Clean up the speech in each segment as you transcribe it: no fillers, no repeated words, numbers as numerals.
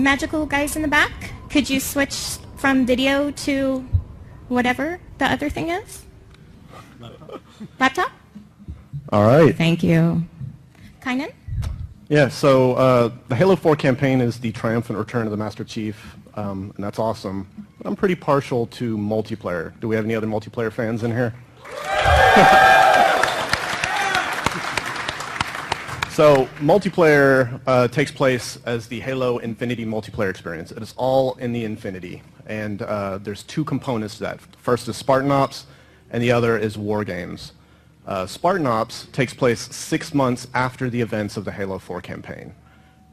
magical guys in the back, could you switch from video to whatever the other thing is? Laptop? All right. Thank you. Kynan? Yeah, so the Halo 4 campaign is the triumphant return of the Master Chief, and that's awesome. But I'm pretty partial to multiplayer. Do we have any other multiplayer fans in here? So multiplayer takes place as the Halo Infinity multiplayer experience. It is all in the Infinity, and there's two components to that. First is Spartan Ops, and the other is War Games. Spartan Ops takes place 6 months after the events of the Halo 4 campaign,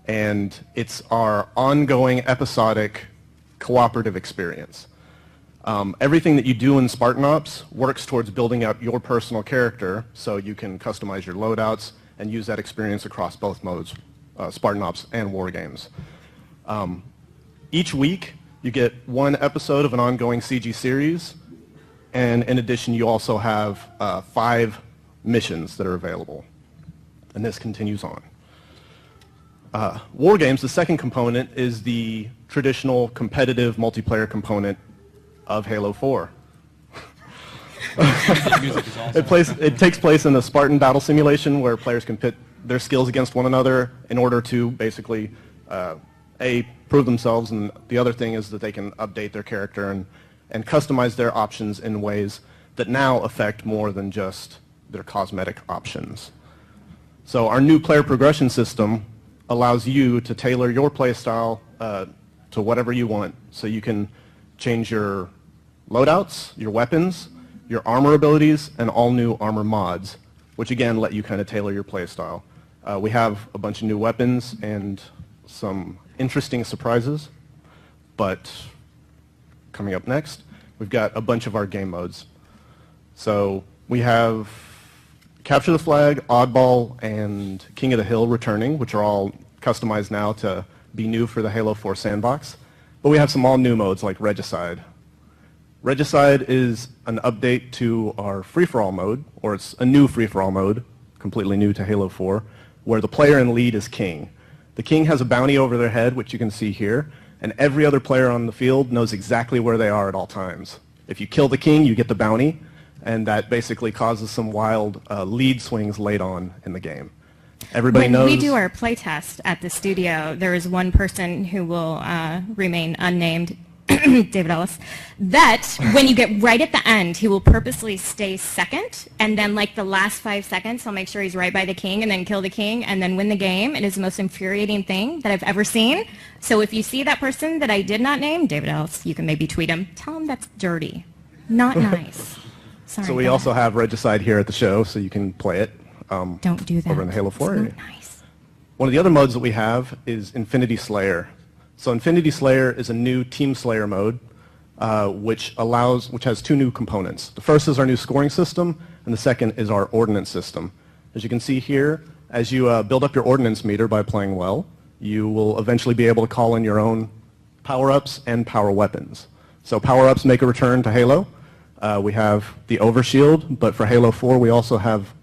and it's our ongoing episodic cooperative experience. Everything that you do in Spartan Ops works towards building up your personal character so you can customize your loadouts and use that experience across both modes, Spartan Ops and War Games. Each week, you get one episode of an ongoing CG series, and in addition, you also have 5 missions that are available, and this continues on. War Games, the second component, is the traditional competitive multiplayer component of Halo 4. It takes place in a Spartan battle simulation where players can pit their skills against one another in order to basically, A, prove themselves, and the other thing is that they can update their character and customize their options in ways that now affect more than just their cosmetic options. So our new player progression system allows you to tailor your playstyle to whatever you want, so you can change your loadouts, your weapons, your armor abilities, and all new armor mods, which again let you kind of tailor your playstyle. We have a bunch of new weapons and some interesting surprises, but coming up next, we've got a bunch of our game modes. So we have Capture the Flag, Oddball, and King of the Hill returning, which are all customized now to be new for the Halo 4 sandbox. But we have some all new modes like Regicide. Regicide is an update to our free-for-all mode, or it's a new free-for-all mode, completely new to Halo 4, where the player in lead is King. The King has a bounty over their head, which you can see here, and every other player on the field knows exactly where they are at all times. If you kill the King, you get the bounty, and that basically causes some wild lead swings late on in the game. Everybody knows. When we do our playtest at the studio, there is one person who will remain unnamed, David Ellis, that when you get right at the end, he will purposely stay second, and then like the last 5 seconds, he'll make sure he's right by the King, and then kill the King, and then win the game. It is the most infuriating thing that I've ever seen. So if you see that person that I did not name, David Ellis, you can maybe tweet him. Tell him that's dirty. Not nice. Sorry, so we also have Regicide here at the show, so you can play it. Don't do that. Over in the Halo 4 area. Nice. One of the other modes that we have is Infinity Slayer. So Infinity Slayer is a new Team Slayer mode, which has 2 new components. The first is our new scoring system, and the second is our ordnance system. As you can see here, as you build up your ordnance meter by playing well, you will eventually be able to call in your own power-ups and power weapons. So power-ups make a return to Halo. We have the Overshield, but for Halo 4 we also have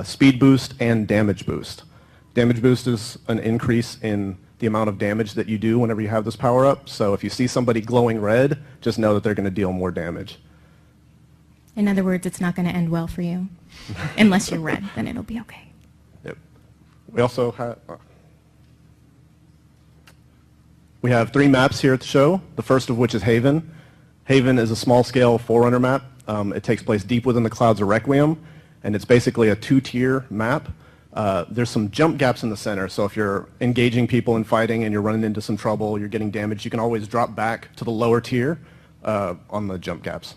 speed boost and damage boost. Damage boost is an increase in the amount of damage that you do whenever you have this power up. So if you see somebody glowing red, just know that they're going to deal more damage. In other words, it's not going to end well for you. Unless you're red, then it'll be okay. Yep. We also have 3 maps here at the show, the first of which is Haven. Haven is a small-scale Forerunner map. It takes place deep within the clouds of Requiem, and it's basically a 2-tier map. There's some jump gaps in the center, so if you're engaging people and fighting and you're running into some trouble, you're getting damaged, you can always drop back to the lower tier on the jump gaps.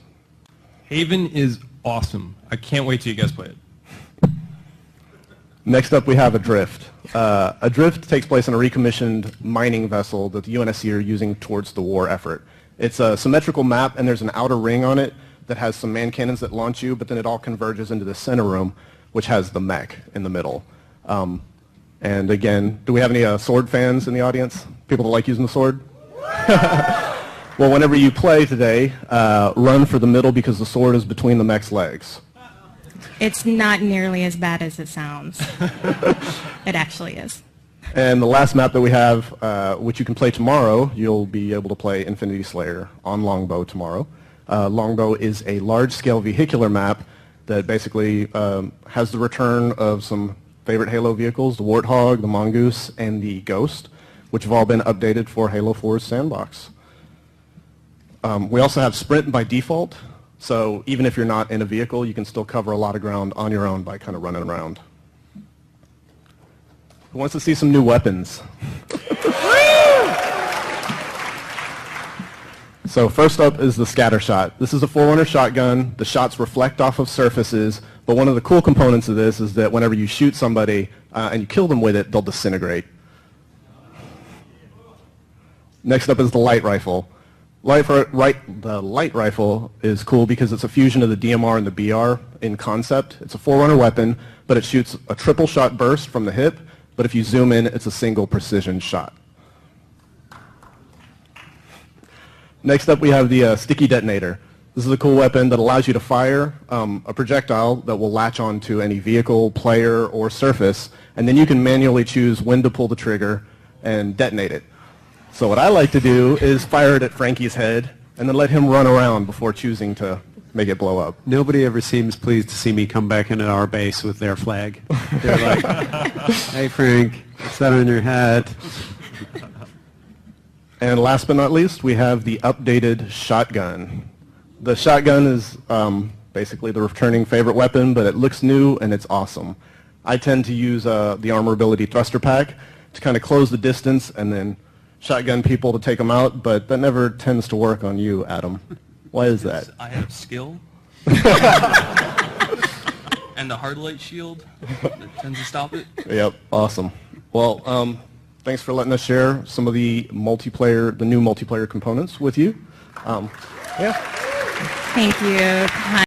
Haven is awesome. I can't wait till you guys play it. Next up, we have Adrift. Adrift takes place on a recommissioned mining vessel that the UNSC are using towards the war effort. It's a symmetrical map, and there's an outer ring on it that has some man cannons that launch you, but then it all converges into the center room, which has the mech in the middle. And again, do we have any sword fans in the audience? People that like using the sword? Well, whenever you play today, run for the middle because the sword is between the mech's legs. It's not nearly as bad as it sounds. It actually is. And the last map that we have, which you can play tomorrow, you'll be able to play Infinity Slayer on Longbow tomorrow. Longbow is a large-scale vehicular map that basically has the return of some favorite Halo vehicles, the Warthog, the Mongoose, and the Ghost, which have all been updated for Halo 4's sandbox. We also have Sprint by default, so even if you're not in a vehicle, you can still cover a lot of ground on your own by kind of running around. Who wants to see some new weapons? So first up is the scatter shot. This is a Forerunner shotgun. The shots reflect off of surfaces, but one of the cool components of this is that whenever you shoot somebody and you kill them with it, they'll disintegrate. Next up is the light rifle. The light rifle is cool because it's a fusion of the DMR and the BR in concept. It's a Forerunner weapon, but it shoots a triple shot burst from the hip, but if you zoom in, it's a single precision shot. Next up, we have the sticky detonator. This is a cool weapon that allows you to fire a projectile that will latch onto any vehicle, player, or surface, and then you can manually choose when to pull the trigger and detonate it. So what I like to do is fire it at Frankie's head and then let him run around before choosing to make it blow up. Nobody ever seems pleased to see me come back into our base with their flag. They're like, hey Frank, what's that on your hat? And last but not least, we have the updated shotgun. The shotgun is basically the returning favorite weapon, but it looks new and it's awesome. I tend to use the Armor Ability Thruster Pack to kind of close the distance and then shotgun people to take them out, but that never tends to work on you, Adam. Why is that? I have skill. And the hard light shield that tends to stop it. Yep, awesome. Well, thanks for letting us share some of the new multiplayer components with you. Yeah. Thank you.